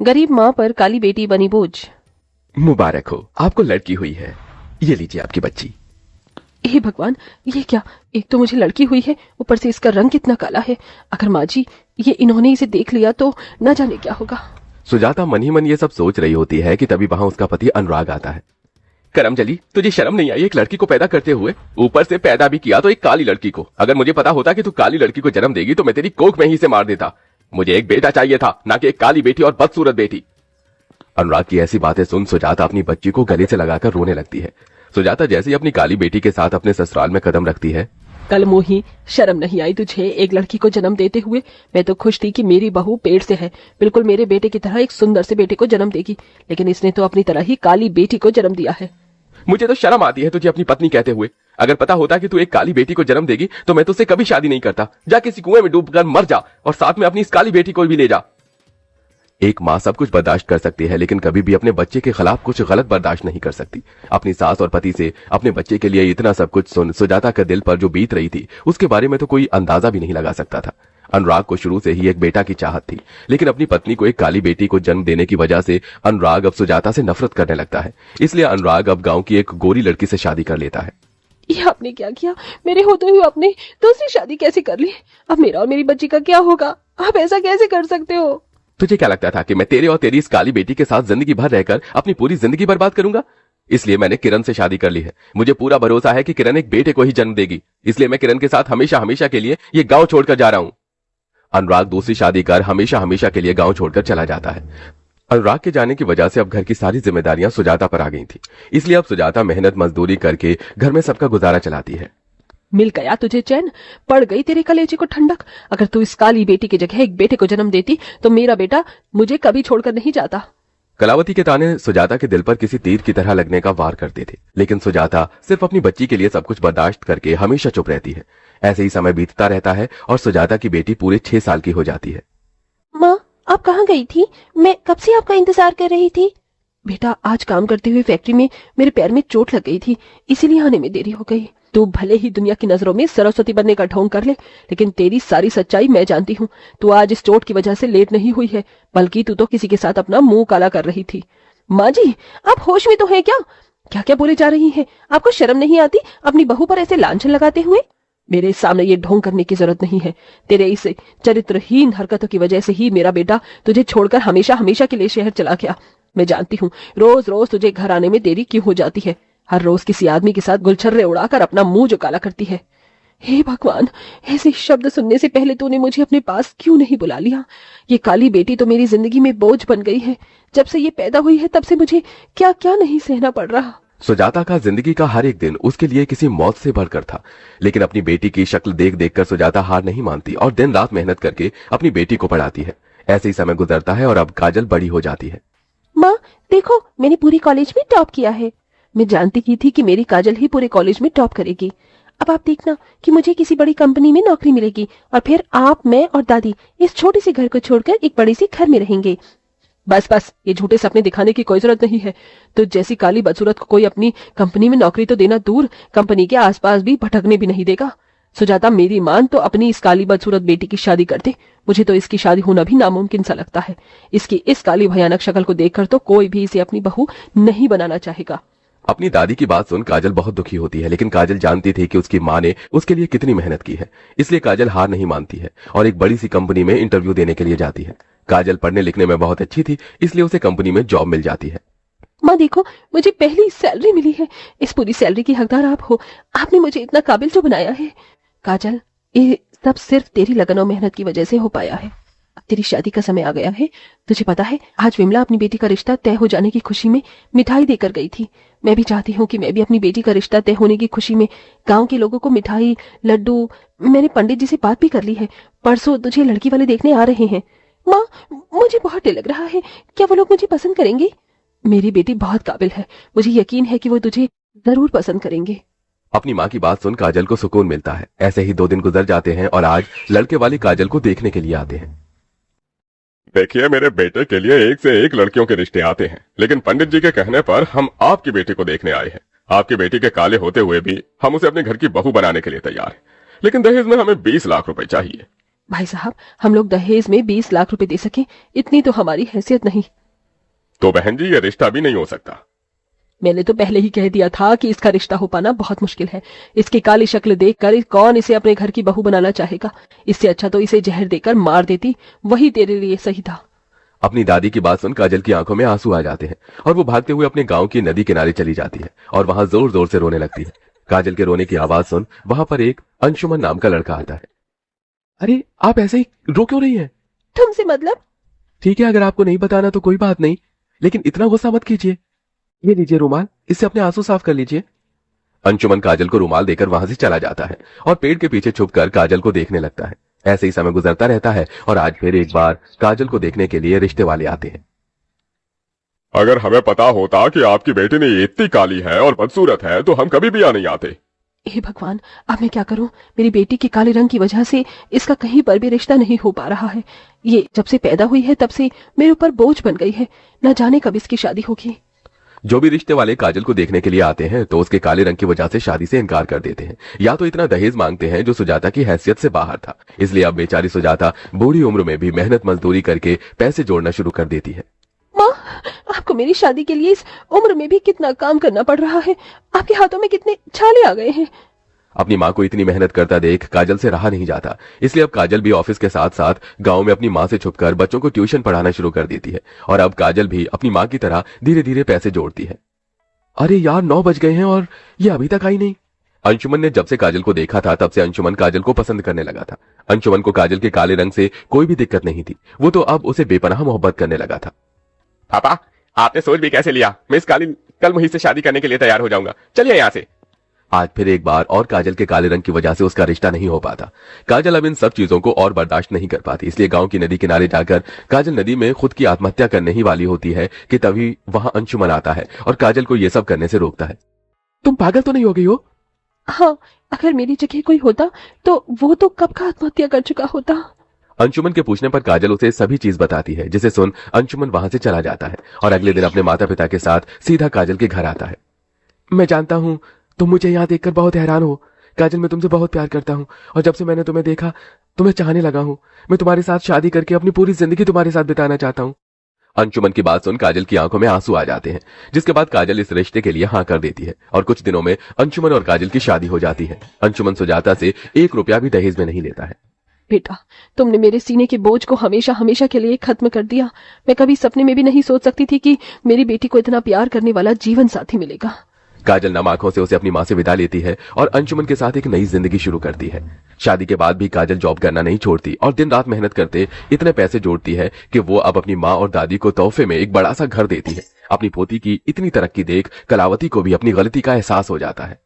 गरीब माँ पर काली बेटी बनी बोझ। मुबारक हो, आपको लड़की हुई है। ये लीजिए आपकी बच्ची। हे भगवान, ये क्या? एक तो मुझे लड़की हुई है, ऊपर से इसका रंग कितना काला है। अगर माँ जी ये इन्होंने इसे देख लिया तो न जाने क्या होगा। सुजाता मन ही मन ये सब सोच रही होती है कि तभी वहां उसका पति अनुराग आता है। करमजली, तुझे शर्म नहीं आई एक लड़की को पैदा करते हुए? ऊपर से पैदा भी किया तो एक काली लड़की को। अगर मुझे पता होता कि तू काली लड़की को जन्म देगी तो मैं तेरी कोख में ही से मार देता। मुझे एक बेटा चाहिए था, ना कि एक काली बेटी और बदसूरत बेटी। अनुराग की ऐसी बातें सुन सुजाता अपनी बच्ची को गले से लगाकर रोने लगती है। सुजाता जैसे ही अपनी काली बेटी के साथ अपने ससुराल में कदम रखती है। कल मोही, शर्म नहीं आई तुझे एक लड़की को जन्म देते हुए? मैं तो खुश थी कि मेरी बहू पेट से है, बिल्कुल मेरे बेटे की तरह एक सुंदर से बेटे को जन्म देगी, लेकिन इसने तो अपनी तरह ही काली बेटी को जन्म दिया है। मुझे तो शर्म आती है तुझे अपनी पत्नी कहते हुए। अगर पता होता कि तू एक काली बेटी को जन्म देगी तो मैं तुझसे कभी शादी नहीं करता। जा किसी कुएं में डूबकर मर जा और साथ में अपनी इस काली बेटी को भी ले जा। एक माँ सब कुछ बर्दाश्त कर सकती है, लेकिन कभी भी अपने बच्चे के खिलाफ कुछ गलत बर्दाश्त नहीं कर सकती। अपनी सास और पति से अपने बच्चे के लिए इतना सब कुछ सुन सुजाता के दिल पर जो बीत रही थी उसके बारे में तो कोई अंदाजा भी नहीं लगा सकता था। अनुराग को शुरू से ही एक बेटा की चाहत थी, लेकिन अपनी पत्नी को एक काली बेटी को जन्म देने की वजह से अनुराग अब सुजाता से नफरत करने लगता है। इसलिए अनुराग अब गांव की एक गोरी लड़की से शादी कर लेता है। ये आपने क्या किया? मेरे होते हुए आपने दूसरी शादी कैसे कर ली? अब मेरा और मेरी बच्ची का क्या होगा? आप ऐसा कैसे कर सकते हो? तुझे क्या लगता था कि मैं तेरे और तेरी इस काली बेटी के साथ जिंदगी भर रहकर अपनी पूरी जिंदगी बर्बाद करूंगा? इसलिए मैंने किरण से शादी कर ली है। मुझे पूरा भरोसा है कि किरण एक बेटे को ही जन्म देगी, इसलिए मैं किरण के साथ हमेशा हमेशा के लिए ये गांव छोड़कर जा रहा हूं। अनुराग दूसरी शादी कर हमेशा हमेशा के लिए गांव छोड़कर चला जाता है। अनुराग के जाने की वजह से अब घर की सारी जिम्मेदारियां सुजाता पर आ गई थी, इसलिए अब सुजाता मेहनत मजदूरी करके घर में सबका गुजारा चलाती है। मिल गया तुझे चैन, पड़ गई तेरे कलेजे को ठंडक। अगर तू इस काली बेटी की जगह एक बेटे को जन्म देती तो मेरा बेटा मुझे कभी छोड़कर नहीं जाता। कलावती के ताने सुजाता के दिल पर किसी तीर की तरह लगने का वार करते थे, लेकिन सुजाता सिर्फ अपनी बच्ची के लिए सब कुछ बर्दाश्त करके हमेशा चुप रहती है। ऐसे ही समय बीतता रहता है और सुजाता की बेटी पूरे 6 साल की हो जाती है। माँ, आप कहाँ गई थी? मैं कब से आपका इंतजार कर रही थी। बेटा, आज काम करते हुए फैक्ट्री में मेरे पैर में चोट लग गई थी, इसीलिए आने में देरी हो गई। तू भले ही दुनिया की नजरों में सरस्वती बनने का ढोंग कर ले, लेकिन तेरी सारी सच्चाई मैं जानती हूँ। तू आज इस चोट की वजह से लेट नहीं हुई है, बल्कि तू तो किसी के साथ अपना मुंह काला कर रही थी। माँ जी, आप होश में तो हैं क्या? क्या क्या बोले जा रही हैं? आपको शर्म नहीं आती अपनी बहू पर ऐसे लांछन लगाते हुए? मेरे सामने ये ढोंग करने की जरूरत नहीं है। तेरे इस चरित्रहीन हरकतों की वजह से ही मेरा बेटा तुझे छोड़कर हमेशा हमेशा के लिए शहर चला गया। मैं जानती हूँ रोज रोज तुझे घर आने में देरी क्यों हो जाती है। हर रोज किसी आदमी के साथ गुलछर्रे उड़ाकर अपना मुंह जो काला करती है। हे भगवान, ऐसे शब्द सुनने से पहले तूने मुझे अपने पास क्यों नहीं बुला लिया? ये काली बेटी तो मेरी जिंदगी में बोझ बन गई है। जब से ये पैदा हुई है तब से मुझे क्या क्या नहीं सहना पड़ रहा। सुजाता का जिंदगी का हर एक दिन उसके लिए किसी मौत से भरकर था, लेकिन अपनी बेटी की शक्ल देख देखकर सुजाता हार नहीं मानती और दिन रात मेहनत करके अपनी बेटी को पढ़ाती है। ऐसे ही समय गुजरता है और अब काजल बड़ी हो जाती है। माँ देखो, मैंने पूरी कॉलेज में टॉप किया है। मैं जानती ही थी कि मेरी काजल ही पूरे कॉलेज में टॉप करेगी। अब आप देखना कि मुझे किसी बड़ी कंपनी में नौकरी मिलेगी और फिर आप, मैं और दादी इस छोटे से घर को छोड़कर एक बड़ी सी घर में रहेंगे। बस बस, ये झूठे सपने दिखाने की कोई जरूरत नहीं है। तो जैसी काली बदसूरत को कोई अपनी कंपनी में नौकरी तो देना दूर, कंपनी के आसपास भी भटकने भी नहीं देगा। सुजाता, मेरी मान तो अपनी इस काली बदसूरत बेटी की शादी कर दे। मुझे तो इसकी शादी होना भी नामुमकिन सा लगता है। इसकी इस काली भयानक शक्ल को देखकर तो कोई भी इसे अपनी बहू नहीं बनाना चाहेगा। अपनी दादी की बात सुन काजल बहुत दुखी होती है, लेकिन काजल जानती थी कि उसकी माँ ने उसके लिए कितनी मेहनत की है, इसलिए काजल हार नहीं मानती है और एक बड़ी सी कंपनी में इंटरव्यू देने के लिए जाती है। काजल पढ़ने लिखने में बहुत अच्छी थी, इसलिए उसे कंपनी में जॉब मिल जाती है। माँ देखो, मुझे पहली सैलरी मिली है। इस पूरी सैलरी की हकदार आप हो। आपने मुझे इतना काबिल जो बनाया है। काजल, ये सब सिर्फ तेरी लगन और मेहनत की वजह से हो पाया है। अब तेरी शादी का समय आ गया है। तुझे पता है, आज विमला अपनी बेटी का रिश्ता तय हो जाने की खुशी में मिठाई देकर गई थी। मैं भी चाहती हूँ कि मैं भी अपनी बेटी का रिश्ता तय होने की खुशी में गांव के लोगों को मिठाई, लड्डू, मैंने पंडित जी से बात भी कर ली है। परसों तुझे लड़की वाले देखने आ रहे हैं। माँ, मुझे बहुत डर लग रहा है। क्या वो लोग मुझे पसंद करेंगे? मेरी बेटी बहुत काबिल है, मुझे यकीन है कि वो तुझे जरूर पसंद करेंगे। अपनी माँ की बात सुन काजल को सुकून मिलता है। ऐसे ही 2 दिन गुजर जाते हैं और आज लड़के वाले काजल को देखने के लिए आते हैं। देखिए, मेरे बेटे के लिए एक से एक लड़कियों के रिश्ते आते हैं, लेकिन पंडित जी के कहने पर हम आपकी बेटी को देखने आए हैं। आपकी बेटी के काले होते हुए भी हम उसे अपने घर की बहू बनाने के लिए तैयार हैं, लेकिन दहेज में हमें 20 लाख रुपए चाहिए। भाई साहब, हम लोग दहेज में 20 लाख रुपए दे सके, इतनी तो हमारी हैसियत नहीं। तो बहन जी, ये रिश्ता भी नहीं हो सकता। मैंने तो पहले ही कह दिया था कि इसका रिश्ता हो पाना बहुत मुश्किल है। इसकी काली शक्ल देखकर कौन इसे अपने घर की बहू बनाना चाहेगा। इससे अच्छा तो इसे जहर देकर मार देती, वही तेरे लिए सही था। अपनी दादी की बात सुन काजल की आंखों में आंसू आ जाते हैं और वो भागते हुए अपने गांव की नदी किनारे चली जाती है और वहां जोर जोर से रोने लगती है। काजल के रोने की आवाज सुन वहां पर एक अंशुमन नाम का लड़का आता है। अरे आप ऐसे ही रो क्यों रही हैं? तुमसे मतलब? ठीक है, अगर आपको नहीं बताना तो कोई बात नहीं, लेकिन इतना गुस्सा मत कीजिए। ये लीजिए रुमाल, इससे अपने आंसू साफ कर लीजिए। अंशुमन काजल को रुमाल देकर वहां से चला जाता है और पेड़ के पीछे छुपकर काजल को देखने लगता है। ऐसे ही समय गुजरता रहता है और आज फिर एक बार काजल को देखने के लिए रिश्ते वाले आते हैं। अगर हमें पता होता कि आपकी बेटी ने इतनी काली है और बदसूरत है तो हम कभी भी यहाँ नहीं आते। हे भगवान, अब मैं क्या करूं? मेरी बेटी के काले रंग की वजह से इसका कहीं पर भी रिश्ता नहीं हो पा रहा है। ये जब से पैदा हुई है तब से मेरे ऊपर बोझ बन गई है। न जाने कब इसकी शादी होगी। जो भी रिश्ते वाले काजल को देखने के लिए आते हैं तो उसके काले रंग की वजह से शादी से इनकार कर देते हैं, या तो इतना दहेज मांगते हैं जो सुजाता की हैसियत से बाहर था। इसलिए अब बेचारी सुजाता बूढ़ी उम्र में भी मेहनत मजदूरी करके पैसे जोड़ना शुरू कर देती है। माँ, आपको मेरी शादी के लिए इस उम्र में भी कितना काम करना पड़ रहा है। आपके हाथों में कितने छाले आ गए हैं। अपनी माँ को इतनी मेहनत करता देख काजल से रहा नहीं जाता, इसलिए अब काजल भी ऑफिस के साथ साथ गांव में अपनी माँ से छुपकर बच्चों को ट्यूशन पढ़ाना शुरू कर देती है और अब काजल भी अपनी माँ की तरह धीरे धीरे पैसे जोड़ती है। अरे यार, 9 बज गए हैं और ये अभी तक आई नहीं। अंशुमन ने जब से काजल को देखा था तब से अंशुमन काजल को पसंद करने लगा था। अंशुमन को काजल के काले रंग से कोई भी दिक्कत नहीं थी, वो तो अब उसे बेपनाह मोहब्बत करने लगा था। पापा, आपने सोच भी कैसे लिया? मैं इस काली कल मुही से शादी करने के लिए तैयार हो जाऊंगा। चलिए यहाँ से। आज फिर एक बार और काजल के काले रंग की वजह से उसका रिश्ता नहीं हो पाता। काजल अब इन सब चीजों को और बर्दाश्त नहीं कर पाती, इसलिए गांव की नदी किनारे जाकर काजल नदी में खुद की आत्महत्या करने ही वाली होती है कि तभी वहां अंशुमन आता है और काजल को यह सब करने से रोकता है। तुम पागल तो नहीं हो गई हो? हाँ, अगर मेरी जगह कोई होता तो वो तो कब का आत्महत्या कर चुका होता। अंशुमन के पूछने पर काजल उसे सभी चीज बताती है, जिसे सुन अंशुमन वहां से चला जाता है और अगले दिन अपने माता पिता के साथ सीधा काजल के घर आता है। मैं जानता हूँ तुम मुझे यहाँ देखकर बहुत हैरान हो। काजल, मैं तुमसे बहुत प्यार करता हूँ और जब से मैंने तुम्हें देखा तुम्हें चाहने लगा हूँ। मैं तुम्हारे साथ शादी करके अपनी पूरी जिंदगी तुम्हारे साथ बिताना चाहता हूँ। अंशुमन की बात सुन काजल की आंखों में आंसू आ जाते हैं, जिसके बाद काजल इस रिश्ते के लिए हाँ कर देती है और कुछ दिनों में अंशुमन और काजल की शादी हो जाती है। अंशुमन सुजाता से 1 रुपया भी दहेज में नहीं लेता है। बेटा, तुमने मेरे सीने के बोझ को हमेशा हमेशा के लिए खत्म कर दिया। मैं कभी सपने में भी नहीं सोच सकती थी कि मेरी बेटी को इतना प्यार करने वाला जीवन साथी मिलेगा। काजल नम आंखों से उसे अपनी मां से विदा लेती है और अंशुमन के साथ एक नई जिंदगी शुरू करती है। शादी के बाद भी काजल जॉब करना नहीं छोड़ती और दिन रात मेहनत करते इतने पैसे जोड़ती है कि वो अब अपनी मां और दादी को तोहफे में एक बड़ा सा घर देती है। अपनी पोती की इतनी तरक्की देख कलावती को भी अपनी गलती का एहसास हो जाता है।